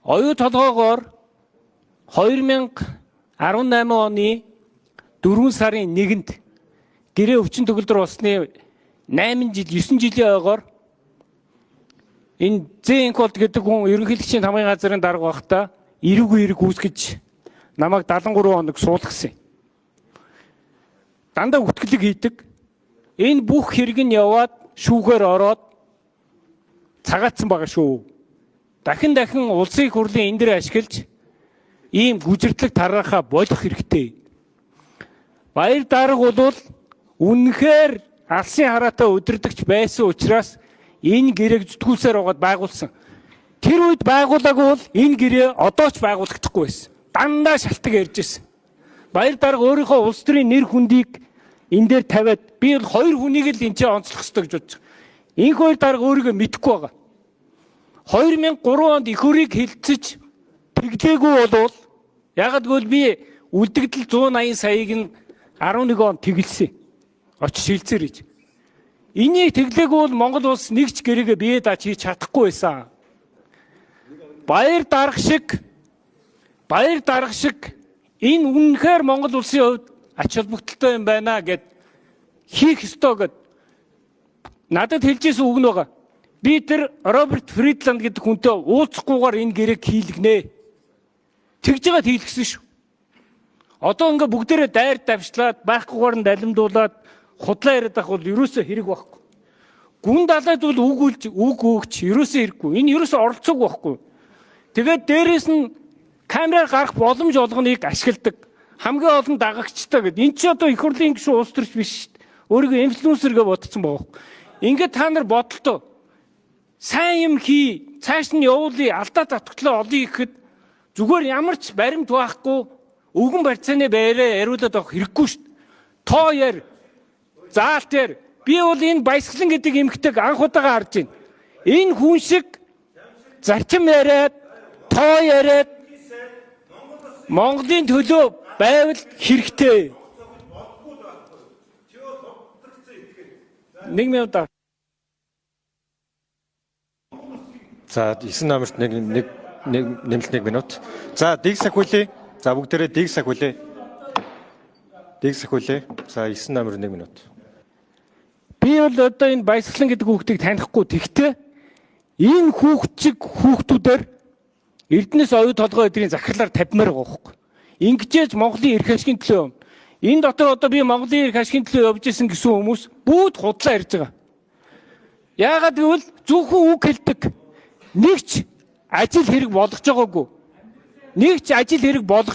Оюу толгоогоор 2018 оны 4 сарын 1-нд гэрээ өвчин төгөлдөр болсны 8 жил 9 жилийн ойгоор энэ Зэнколд гэдэг хүн ерөнхийлөгчийн хамгийн газрын дарга байхдаа эрүүг үүсгэж намайг 73 хоног суулгасан. Дандаа үтгэлэг хийдэг. Энэ бүх хэрэг нь яваад шүүхээр ороод цагаатсан байгаа шүү. Дахин улсын их хурлын энэ дээр ашиглаж ийм гүжирдлэг тарахаа болох хэрэгтэй. Баяр дарга бол үнэхээр алсын хараатай удирдахч байсан учраас энэ гэрээг зүтгүүлсээр байгаад байгуулсан. Тэр үед байгуулаагүй бол энэ гэрээ одоо ч байгуулагдахгүй байсан. Дандаа шалтгаан ярьж байсан. Баяр дарга өөрийнхөө улс төрийн нэр хүндийг энэ дээр тавиад би бол хоёр хүнийг л энэ ч онцлох ёстой гэж бодож байгаа. Энэ хоёр дарга өөрийгөө мэдэхгүй байгаа. 2003 онд их хөрийг хилцэж тэглээгүй болвол ягаад гэвэл би үлдэгдэл 180 саяыг нь 11 онд тэглэсэн. Очиж шилцээр гэж. Энийг тэглээгүй бол Монгол улс нэг ч гэрээгээ бие дааж хийж чадахгүй байсан. Баяр дарга шиг энэ үнэхээр Монгол улсын хувьд ач холбогдолтой юм байна гэд хийх ёстой гэд надад хэлжсэн үг нь байгаа. Би тэр Роберт Фридланд гэдэг хүнтэй уулзахгүйгээр энэ гэрээг хийлгэнэ. Тэгж байгаа хийлгсэн шүү. Одоо ингээ бүгдээрээ дайр давчлаад байхгүйгээр нь далимдуулаад худлаа яриад байх бол ерөөсөө хэрэг байхгүй. Гүн далайд бол үг өгч ерөөсөө хэрэггүй. Энэ ерөөсөө оролцоог байхгүй. Тэгээд дээрээс нь камераар гарах боломж олгоныг ашигладаг. Хамгийн олон дагагчтай гэдэг. Энд чи одоо их хурлын гишүүн улс төрч биш шүү дээ. Өөрийгөө инфлюенсер гэж бодсон байгаа. Ингээд та нар бодолтой сайн юм хий, цааш нь явуулъя, алдаа татгалаа олъё гэхэд зүгээр ямар ч баримт байхгүй өвгөн барьцааны байраа яриулаад авах хэрэггүй шүү дээ. Тоо яар, заалт яар. Би бол энэ Баясгалан гэдэг эмэгтэйг анх удаага харж байна. Энэ хүн шиг зарчим яриад, тоо яриад Монголын төлөө байвал хэрэгтэй. 1 минут. За 9 номерт нэмэлт 1 минут. За дэг сахиулъя. За бүгдээрээ дэг сахиулъя. За 9 номер 1 минут. Би бол одоо энэ Баясгалан гэдэг хүүхдийг танихгүй. Тэгтээ энэ хүүхдүүдээр Эрдэнэс оюу толгой өдрийн захирлаар тавьмаар байгаа хөөхгүй. Ингэжээж Монголын эрх ашигын төлөө юм. Энэ дотор одоо би Монголын эрх ашигын төлөө явж исэн гэсэн хүмүүс бүгд худлаа ярьж байгаа. Яагаад гэвэл зөвхөн үг хэлдэг. Нэг ч ажил хэрэг болгож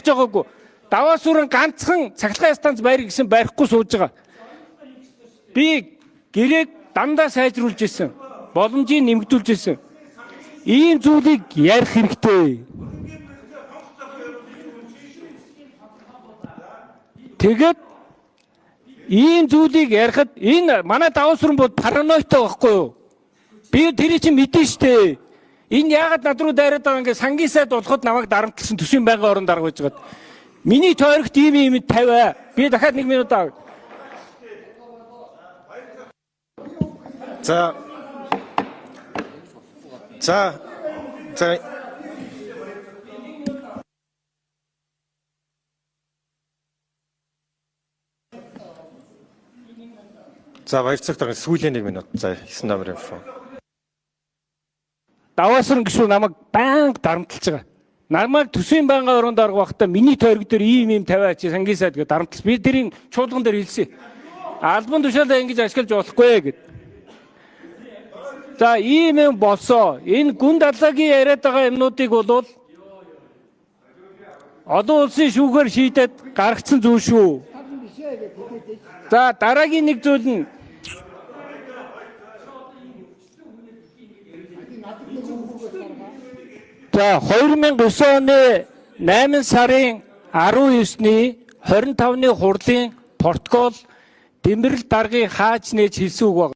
байгаагүй. Даваа сүрэн ганцхан цахилгаан станц байр гэсэн барихгүй сууж байгаа. Би гэрээг дандаа сайжруулж ирсэн. Боломжийг нэмэгдүүлж ирсэн. Ийм зүйлийг ярих хэрэгтэй. Тэгээд ийм зүйлийг ярихад энэ манай даваа сүрэн бод параноитой байхгүй юу? Би тэрийг чинь мэдэн штэ. Энэ яагаад над руу дайраад байгаа ингээ сангийн сайд болоход намайг дарамтлсан төсвийн байнгын орон дарга байж байгаа. Миний тойрогт ийм тавиа. Би дахиад 1 минут аа. За баярцагтар сүүлийн 1 минут. За 9 номер инфо. Даваасрын гişүү намайг байнга дарамтлж байгаа. Намайг төсвийн байнгын орон дарга байхдаа миний тойрог дээр ийм тавиач сангийн сайд гэж дарамтлсан. Би тэрийн чуулган дээр хэлсэн. Албан тушаалаа ингэж ашиглаж болохгүй гэд. За ийм юм болсоо. Энэ гүн далайгийн яриад байгаа юмнуудыг бол олон улсын шүүхээр шийдээд гаргацсан зүйл шүү. За дараагийн нэг зүйл нь за 2009 оны 8 сарын 19-ний 25-ны хурлын протокол Дэмбэрэл даргыг хааж нээж хэлсэн үг байна.